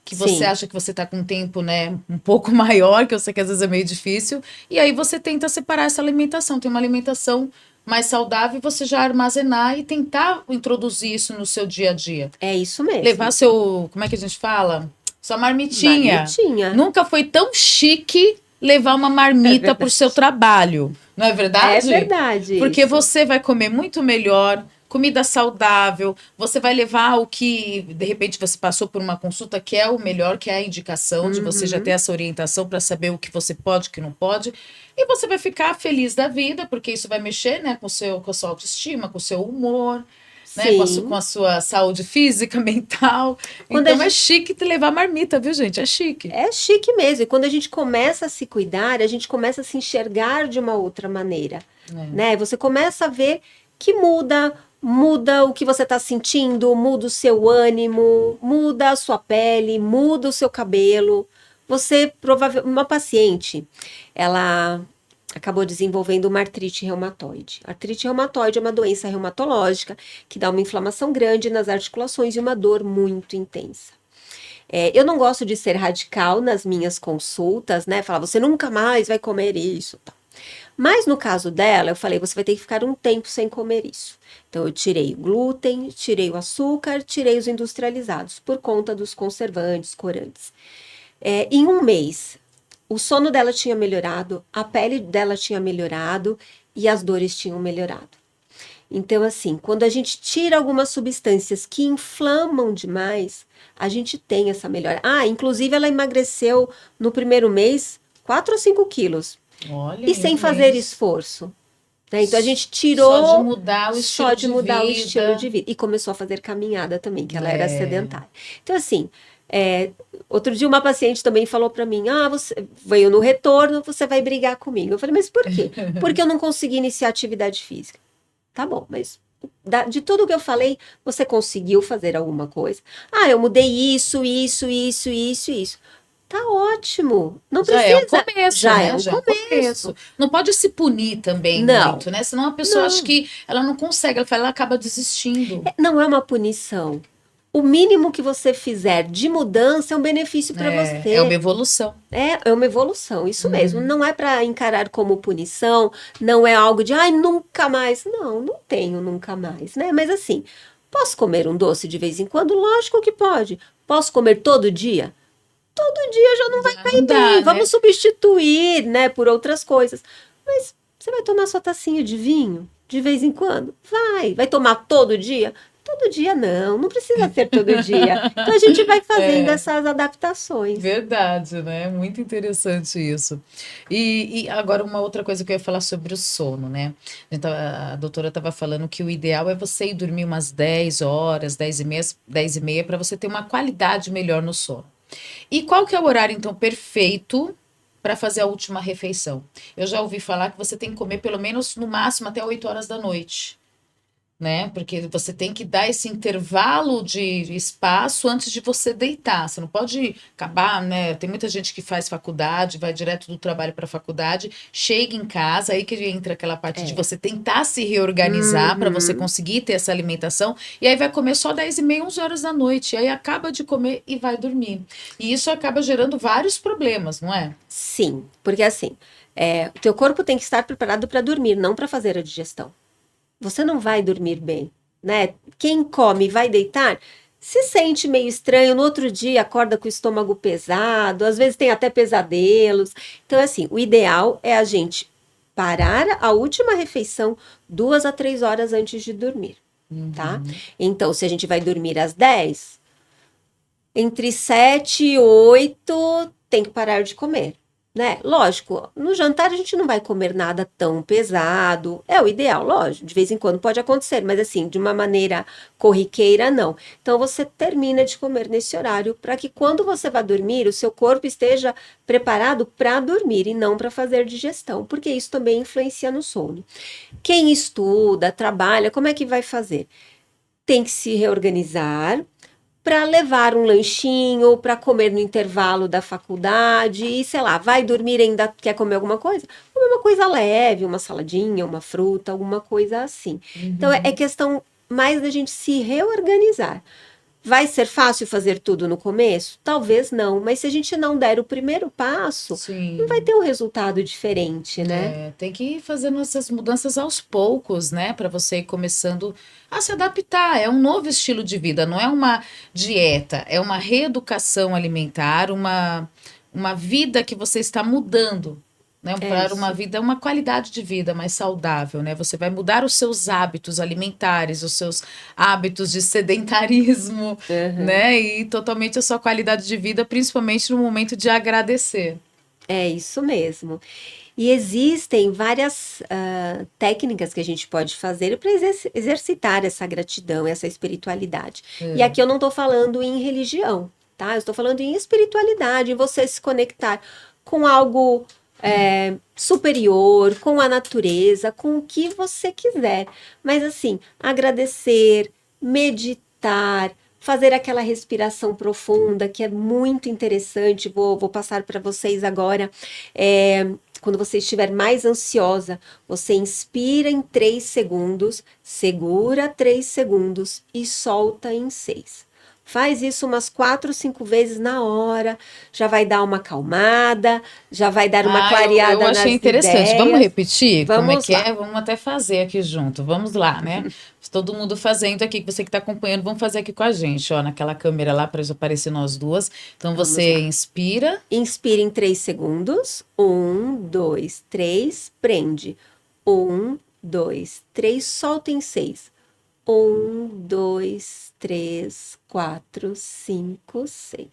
que você Sim, acha que você está com um tempo, né, um pouco maior, que eu sei que às vezes é meio difícil, e aí você tenta separar essa alimentação, tem uma alimentação mais saudável, e você já armazenar e tentar introduzir isso no seu dia a dia. é isso Levar mesmo. seu, como é que a gente fala? Sua marmitinha. Marmitinha. Nunca foi tão chique levar uma É marmita para o verdade. seu trabalho, não é É verdade? verdade Porque isso. você vai comer muito melhor, comida saudável, você vai levar o que, de repente, você passou por uma consulta que é o melhor, que é a indicação de você já ter Uhum. essa orientação para saber o que você pode, o que não pode, e você vai ficar feliz da vida, porque isso vai mexer, né, com a sua autoestima, com o seu humor, né, com Sim. a sua saúde física, mental. Quando a Então é gente chique te levar marmita, viu, gente? É chique. É chique mesmo. E quando a gente começa a se cuidar, a gente começa a se enxergar de uma outra maneira, É. né? Você começa a ver que muda o que você está sentindo, muda o seu ânimo, muda a sua pele, muda o seu cabelo. Você provavelmente, uma paciente, ela acabou desenvolvendo uma artrite reumatoide. Artrite reumatoide é uma doença reumatológica que dá uma inflamação grande nas articulações e uma dor muito intensa. Eu não gosto de ser radical nas minhas consultas, né? Falar, você nunca mais vai comer isso, tá? Mas no caso dela, eu falei, você vai ter que ficar um tempo sem comer isso. Então eu tirei o glúten, tirei o açúcar, tirei os industrializados, por conta dos conservantes, corantes. Em um mês, o sono dela tinha melhorado, a pele dela tinha melhorado e as dores tinham melhorado. Então, assim, quando a gente tira algumas substâncias que inflamam demais, a gente tem essa melhora. Ah, inclusive ela emagreceu no primeiro mês 4 ou 5 quilos. Olha, E em sem um fazer mês. esforço. Né? Então a gente Só de tirou mudar o só estilo de de mudar o estilo vida. de vida. E começou a fazer caminhada também, que ela era É. sedentária. Então, assim, outro dia uma paciente também falou para mim: ah, você veio no retorno, você vai brigar comigo. Eu falei, mas por quê? Porque eu não consegui iniciar atividade física. Tá bom, mas de tudo que eu falei, você conseguiu fazer alguma coisa? Ah, eu mudei isso. Tá ótimo. Não Já é um precisa. começo, Já é né? um Já é um começo. começo. Não pode se punir também Não, muito, né? Senão a pessoa acha não. que ela não consegue, ela acaba desistindo. Não é uma punição. O mínimo que você fizer de mudança é um benefício para É uma você. evolução. É uma evolução, isso mesmo. Não é para encarar como punição, não é algo de, ai, nunca mais. Não, não tenho nunca mais, né? Mas assim, posso comer um doce de vez em quando? Lógico que pode. Posso comer todo dia? Todo dia já não vai Já não cair bem. dá, né? Vamos substituir, né, por outras coisas. Mas você vai tomar sua tacinha de vinho de vez em quando? Vai tomar todo dia? Todo dia não, não precisa ser todo dia. Então a gente vai fazendo É. essas adaptações. Verdade, né? Muito interessante isso. E agora uma outra coisa que eu ia falar sobre o sono, né? A doutora estava falando que o ideal é você ir dormir umas 10 horas, 10 e meia, para você ter uma qualidade melhor no sono. E qual que é o horário, então, perfeito para fazer a última refeição? Eu já ouvi falar que você tem que comer pelo menos, no máximo, até 8 horas da noite, né? Porque você tem que dar esse intervalo de espaço antes de você deitar. Você não pode acabar, né? Tem muita gente que faz faculdade, vai direto do trabalho para a faculdade, chega em casa, aí que entra aquela parte de É. você tentar se reorganizar para você Uhum. conseguir ter essa alimentação, e aí vai comer só 10 e meia, 11 horas da noite, e aí acaba de comer e vai dormir. E isso acaba gerando vários problemas, não é? Sim, porque assim, o teu corpo tem que estar preparado para dormir, não para fazer a digestão. Você não vai dormir bem, né? Quem come e vai deitar se sente meio estranho, no outro dia acorda com o estômago pesado, às vezes tem até pesadelos. Então, assim, o ideal é a gente parar a última refeição 2 a 3 horas antes de dormir, tá? Então, se a gente vai dormir às 10, entre 7 e 8 tem que parar de comer, né? Lógico, no jantar a gente não vai comer nada tão pesado, é o ideal, lógico, de vez em quando pode acontecer, mas assim, de uma maneira corriqueira, não. Então, você termina de comer nesse horário para que quando você vai dormir, o seu corpo esteja preparado para dormir e não para fazer digestão, porque isso também influencia no sono. Quem estuda, trabalha, como é que vai fazer? Tem que se reorganizar para levar um lanchinho, para comer no intervalo da faculdade e, sei lá, vai dormir ainda quer comer alguma coisa? Comer uma coisa leve, uma saladinha, uma fruta, alguma coisa assim. Então, é questão mais da gente se reorganizar. Vai ser fácil fazer tudo no começo? Talvez não, mas se a gente não der o primeiro passo, Sim. não vai ter um resultado diferente, né? Tem que ir fazendo essas mudanças aos poucos, né? Para você ir começando a se adaptar. É um novo estilo de vida, não é uma dieta, é uma reeducação alimentar, uma vida que você está mudando, né? Para uma vida, uma qualidade de vida mais saudável, né? Você vai mudar os seus hábitos alimentares, os seus hábitos de sedentarismo, né? E totalmente a sua qualidade de vida, principalmente no momento de agradecer. É isso mesmo. E existem várias técnicas que a gente pode fazer para exercitar essa gratidão, essa espiritualidade. E aqui eu não estou falando em religião, tá? Eu estou falando em espiritualidade, em você se conectar com algo superior, com a natureza, com o que você quiser. Mas assim, agradecer, meditar, fazer aquela respiração profunda, que é muito interessante. Vou passar para vocês agora. Quando você estiver mais ansiosa, você inspira em 3 segundos, segura 3 segundos e solta em 6. Faz isso umas 4, 5 vezes na hora, já vai dar uma acalmada, já vai dar uma clareada nas ideias. Eu achei interessante. Vamos repetir como é Vamos que lá. é? Vamos até fazer aqui junto. Vamos lá, né? Todo mundo fazendo aqui, você que está acompanhando, vamos fazer aqui com a gente, ó, naquela câmera lá para aparecer nós duas. Então você inspira. Inspira em 3 segundos. 1, 2, 3, prende. 1, 2, 3, solta em 6. 1, 2, 3, 4, 5, 6.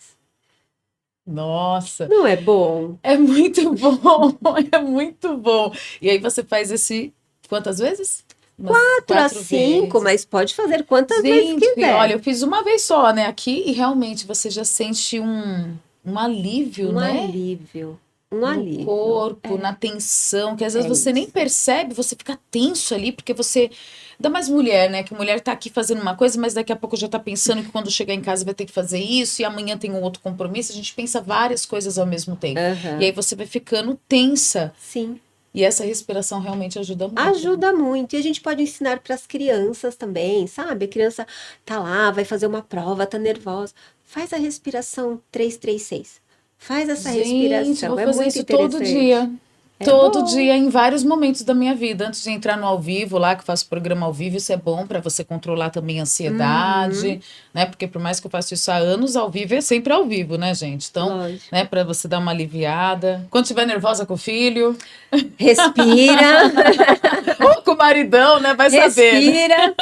Nossa! Não é bom? É muito bom, é muito bom. E aí você faz esse quantas vezes? 4 a 5, mas pode fazer quantas vezes quiser. Olha, eu fiz uma vez só, né, aqui, e realmente você já sente um alívio, né? Um alívio. No corpo, na tensão, que às vezes você nem percebe, você fica tenso ali, porque você... Ainda mais mulher, né? Que mulher tá aqui fazendo uma coisa, mas daqui a pouco já tá pensando que quando chegar em casa vai ter que fazer isso, e amanhã tem um outro compromisso, a gente pensa várias coisas ao mesmo tempo. E aí você vai ficando tensa. Sim. E essa respiração realmente ajuda muito. Ajuda muito. E a gente pode ensinar para as crianças também, sabe? A criança tá lá, vai fazer uma prova, tá nervosa. Faz a respiração 3-3-6. Faz essa respiração. Vou fazer muito isso todo dia. Todo dia, em vários momentos da minha vida. Antes de entrar no ao vivo lá, que eu faço programa ao vivo, isso é bom para você controlar também a ansiedade, né? Porque por mais que eu faça isso há anos, ao vivo é sempre ao vivo, né, gente? Então, né, para você dar uma aliviada. Quando estiver nervosa com o filho... Respira. Ou com o maridão, né? Vai saber. Respira. Né?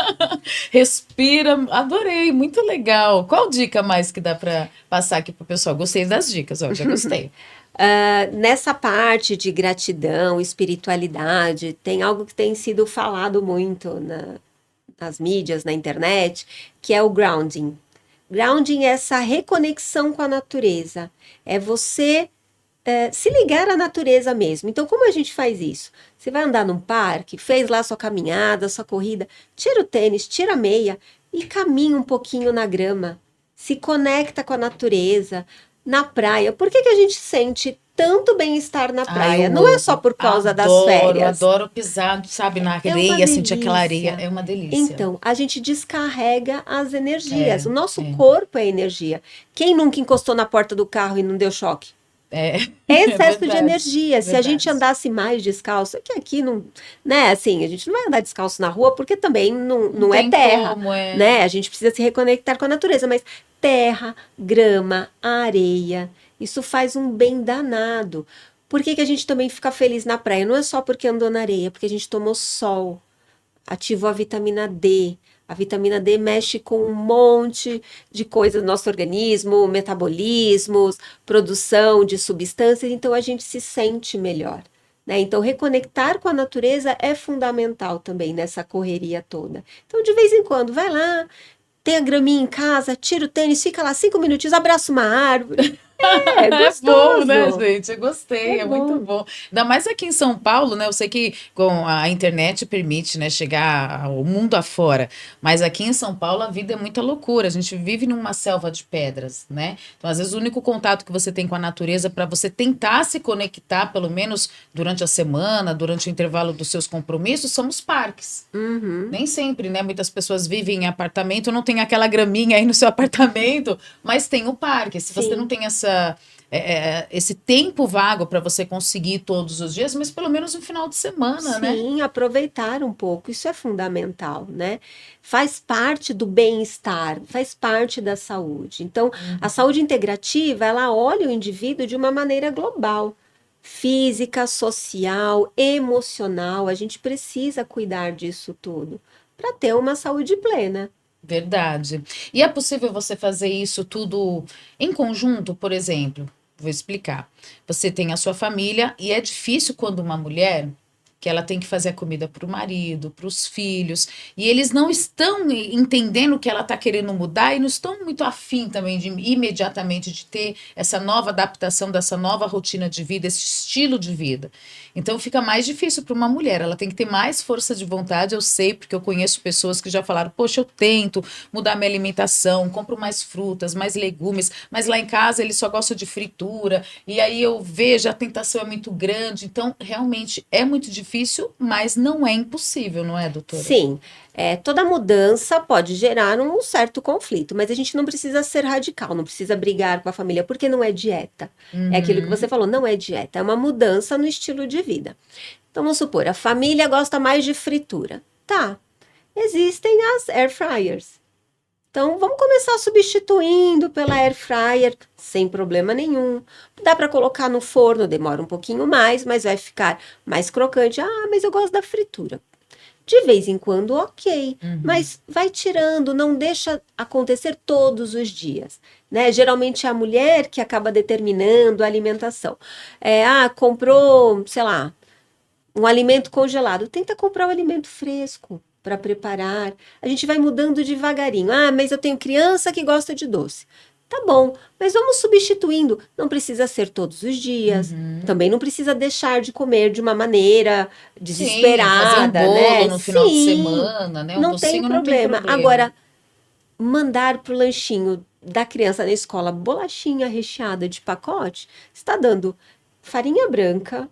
Respira. Adorei, muito legal. Qual dica mais que dá para passar aqui pro pessoal? Gostei das dicas, ó, já gostei. Nessa parte de gratidão, espiritualidade, tem algo que tem sido falado muito nas mídias, na internet, que é o grounding. Grounding é essa reconexão com a natureza. É você se ligar à natureza mesmo. Então, como a gente faz isso? Você vai andar num parque, fez lá sua caminhada, sua corrida, tira o tênis, tira a meia e caminha um pouquinho na grama. Se conecta com a natureza. Na praia, por que a gente sente tanto bem-estar na praia? Não é só por causa das férias. Eu adoro pisar, sabe, na areia, sentir aquela areia. É uma delícia. Então, a gente descarrega as energias. O nosso corpo é energia. Quem nunca encostou na porta do carro e não deu choque? É excesso de energia. Se a gente andasse mais descalço, que aqui não, né, assim, a gente não vai andar descalço na rua porque também não é terra, né? A gente precisa se reconectar com a natureza, mas terra, grama, areia, isso faz um bem danado. Por que que a gente também fica feliz na praia? Não é só porque andou na areia, é porque a gente tomou sol, ativou a vitamina D. A vitamina D mexe com um monte de coisas no nosso organismo, metabolismos, produção de substâncias, então a gente se sente melhor, né? Então, reconectar com a natureza é fundamental também nessa correria toda. Então, de vez em quando, vai lá, tem a graminha em casa, tira o tênis, fica lá 5 minutinhos, abraça uma árvore. É É bom, né, gostoso. gente? Eu gostei, É é muito bom. bom. Ainda mais aqui em São Paulo, né? Eu sei que com a internet permite, né, chegar ao mundo afora, mas aqui em São Paulo a vida é muita loucura. A gente vive numa selva de pedras, né? Então, às vezes, o único contato que você tem com a natureza para você tentar se conectar, pelo menos durante a semana, durante o intervalo dos seus compromissos, são os parques. Uhum, Nem sempre, né? Muitas pessoas vivem em apartamento, não tem aquela graminha aí no seu apartamento, mas tem o parque. Se você não sim. tem esse tempo vago para você conseguir todos os dias, mas pelo menos no final de semana, né? Sim, aproveitar um pouco, isso é fundamental, né? Faz parte do bem-estar, faz parte da saúde. Então, a Uhum. saúde integrativa, ela olha o indivíduo de uma maneira global, física, social, emocional. A gente precisa cuidar disso tudo para ter uma saúde plena. Verdade. E é possível você fazer isso tudo em conjunto, por exemplo? Vou explicar. Você tem a sua família e é difícil quando uma mulher que ela tem que fazer a comida para o marido, para os filhos, e eles não estão entendendo que ela está querendo mudar e não estão muito afim também de imediatamente de ter essa nova adaptação dessa nova rotina de vida, esse estilo de vida. Então fica mais difícil para uma mulher, ela tem que ter mais força de vontade, eu sei, porque eu conheço pessoas que já falaram, poxa, eu tento mudar minha alimentação, compro mais frutas, mais legumes, mas lá em casa ele só gosta de fritura, e aí eu vejo a tentação é muito grande, então realmente é muito difícil, mas não é impossível, não é, doutora? Sim, toda mudança pode gerar um certo conflito, mas a gente não precisa ser radical, não precisa brigar com a família, porque não é dieta. É aquilo que você Uhum. falou, não é dieta, é uma mudança no estilo de vida. Então vamos supor, a família gosta mais de fritura. Tá, existem as air fryers. Então vamos começar substituindo pela air fryer sem problema nenhum. Dá para colocar no forno, demora um pouquinho mais, mas vai ficar mais crocante. Ah, mas eu gosto da fritura. De vez em quando, ok, Uhum. mas vai tirando, não deixa acontecer todos os dias, né? Geralmente é a mulher que acaba determinando a alimentação. Comprou, sei lá, um alimento congelado, tenta comprar o alimento fresco para preparar. A gente vai mudando devagarinho. Ah, mas eu tenho criança que gosta de doce. Tá bom, mas vamos substituindo. Não precisa ser todos os dias. Uhum. Também não precisa deixar de comer de uma maneira Sim, fazer um desesperada, bolo né? no final de Sim, semana, né? Um não tem docinho não tem problema. problema. Agora, mandar pro lanchinho da criança na escola bolachinha recheada de pacote, está dando farinha branca,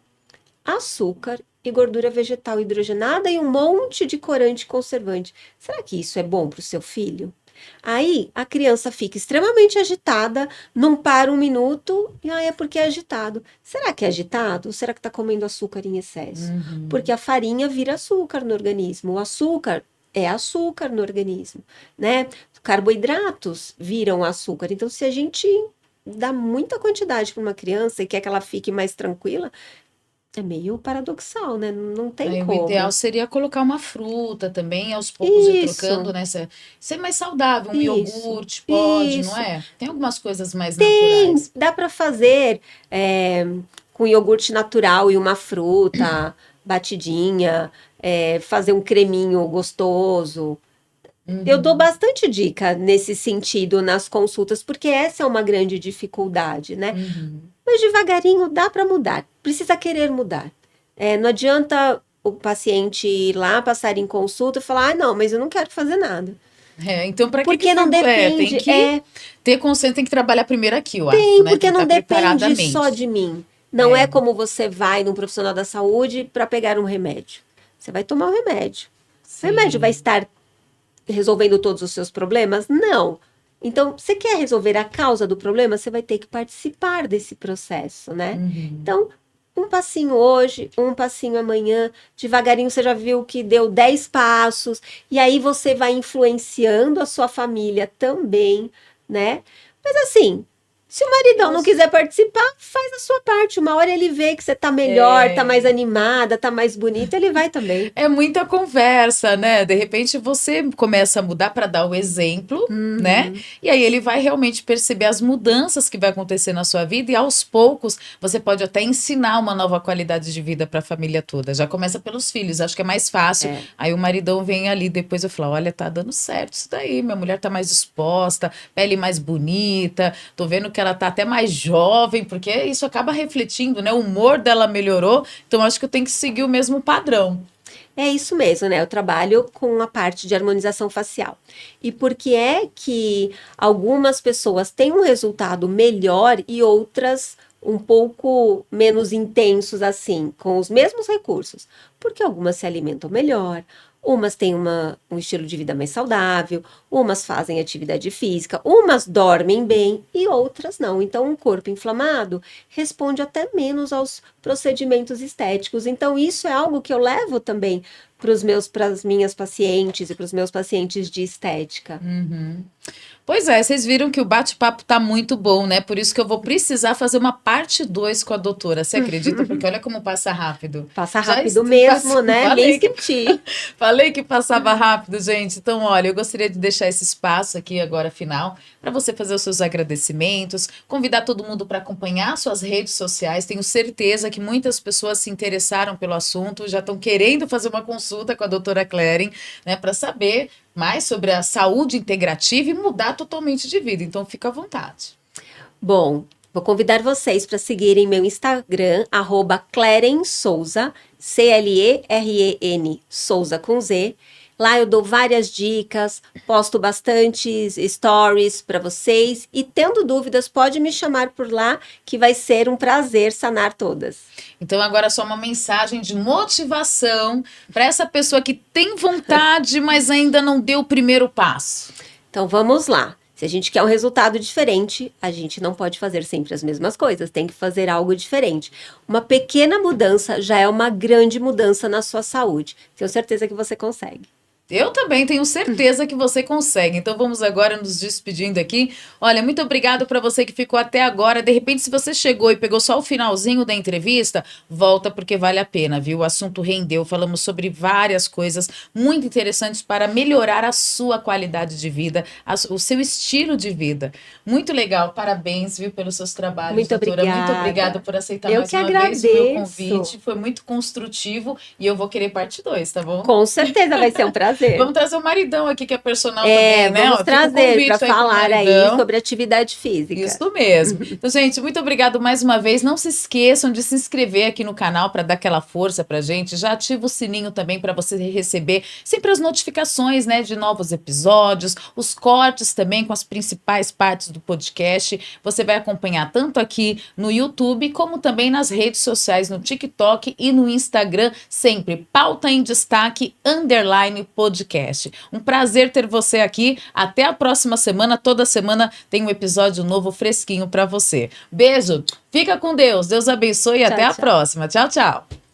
açúcar e gordura vegetal hidrogenada e um monte de corante e conservante. Será que isso é bom para o seu filho? Aí a criança fica extremamente agitada, não para um minuto, e é porque é agitado. Será que é agitado? Ou será que está comendo açúcar em excesso? Porque Uhum. a farinha vira açúcar no organismo. O açúcar é açúcar no organismo, né? Carboidratos viram açúcar. Então, se a gente dá muita quantidade para uma criança e quer que ela fique mais tranquila, é meio paradoxal, né? Não tem Aí o ideal como. seria colocar uma fruta também, aos poucos ir trocando, Isso, né? Ser mais saudável, um isso, iogurte, pode, não isso. é? Tem algumas coisas mais Tem, naturais. dá para fazer com iogurte natural e uma fruta batidinha, fazer um creminho gostoso. Eu dou Uhum, bastante dica nesse sentido nas consultas, porque essa é uma grande dificuldade, né? uhum. Mas devagarinho dá para mudar, precisa querer mudar. Não adianta o paciente ir lá, passar em consulta e falar: ah, não, mas eu não quero fazer nada. É, então, para que Porque foi? não Tem depende, que ter consciência, tem que trabalhar primeiro aqui, eu acho, tem, né? Tem porque que não estar depende só preparadamente. de mim. Não é É, como você vai num profissional da saúde para pegar um remédio. Você vai tomar o remédio. O remédio vai sim. estar resolvendo todos os seus problemas? Não. Então, você quer resolver a causa do problema? Você vai ter que participar desse processo, né? Uhum. Então, um passinho hoje, um passinho amanhã, devagarinho você já viu que deu 10 passos, e aí você vai influenciando a sua família também, né? Mas assim, Se o maridão não quiser participar, faz a sua parte. Uma hora ele vê que você tá melhor, tá mais animada, tá mais bonita, ele vai também. É muita conversa, né? De repente você começa a mudar para dar o exemplo, né? E aí ele vai realmente perceber as mudanças que vai acontecer na sua vida e aos poucos você pode até ensinar uma nova qualidade de vida para a família toda. Já começa pelos filhos, acho que é mais fácil. Aí o maridão vem ali, depois eu falo, olha, tá dando certo isso daí, minha mulher tá mais disposta, pele mais bonita, tô vendo que ela tá até mais jovem, porque isso acaba refletindo, né? O humor dela melhorou, então acho que eu tenho que seguir o mesmo padrão. É isso mesmo, né? Eu trabalho com a parte de harmonização facial. E por que é que algumas pessoas têm um resultado melhor e outras um pouco menos intensos assim, com os mesmos recursos? Porque algumas se alimentam melhor, umas têm um estilo de vida mais saudável, umas fazem atividade física, umas dormem bem e outras não. Então, um corpo inflamado responde até menos aos procedimentos estéticos. Então, isso é algo que eu levo também para as minhas pacientes e para os meus pacientes de estética. Pois é, vocês viram que o bate-papo tá muito bom, né? Por isso que eu vou precisar fazer uma parte 2 com a doutora. Você acredita? Porque olha como passa rápido. Passa rápido mesmo, né? Nem senti. Falei que passava rápido, gente. Então, olha, eu gostaria de deixar esse espaço aqui agora final para você fazer os seus agradecimentos, convidar todo mundo para acompanhar suas redes sociais. Tenho certeza que muitas pessoas se interessaram pelo assunto, já estão querendo fazer uma consulta com a doutora Clérin, né, para saber mais sobre a saúde integrativa e mudar totalmente de vida. Então, fica à vontade. Bom, vou convidar vocês para seguirem meu Instagram, @ClerenSouza, CLEREN, Souza com Z. Lá eu dou várias dicas, posto bastantes stories para vocês e tendo dúvidas pode me chamar por lá que vai ser um prazer sanar todas. Então agora só uma mensagem de motivação para essa pessoa que tem vontade, mas ainda não deu o primeiro passo. Então vamos lá. Se a gente quer um resultado diferente, a gente não pode fazer sempre as mesmas coisas, tem que fazer algo diferente. Uma pequena mudança já é uma grande mudança na sua saúde. Tenho certeza que você consegue. Eu também tenho certeza que você consegue. Então vamos agora nos despedindo aqui. Olha, muito obrigado para você que ficou até agora. De repente, se você chegou e pegou só o finalzinho da entrevista, volta porque vale a pena, viu? O assunto rendeu. Falamos sobre várias coisas muito interessantes para melhorar a sua qualidade de vida, o seu estilo de vida. Muito legal. Parabéns, viu, pelos seus trabalhos, muito doutora. Obrigada. Muito obrigada por aceitar eu mais uma agradeço. vez o meu convite. Foi muito construtivo e eu vou querer parte 2, tá bom? Com certeza vai ser um prazer. Vamos trazer o maridão aqui, que é personal também, né? Vamos trazer para falar aí sobre atividade física. Isso mesmo. Então, gente, muito obrigado mais uma vez. Não se esqueçam de se inscrever aqui no canal para dar aquela força pra gente. Já ativa o sininho também para você receber sempre as notificações, né, de novos episódios, os cortes também com as principais partes do podcast. Você vai acompanhar tanto aqui no YouTube, como também nas redes sociais, no TikTok e no Instagram, sempre Pauta em Destaque _podcast. Um prazer ter você aqui. Até a próxima semana. Toda semana tem um episódio novo fresquinho para você. Beijo. Fica com Deus. Deus abençoe e até a próxima. Tchau, tchau.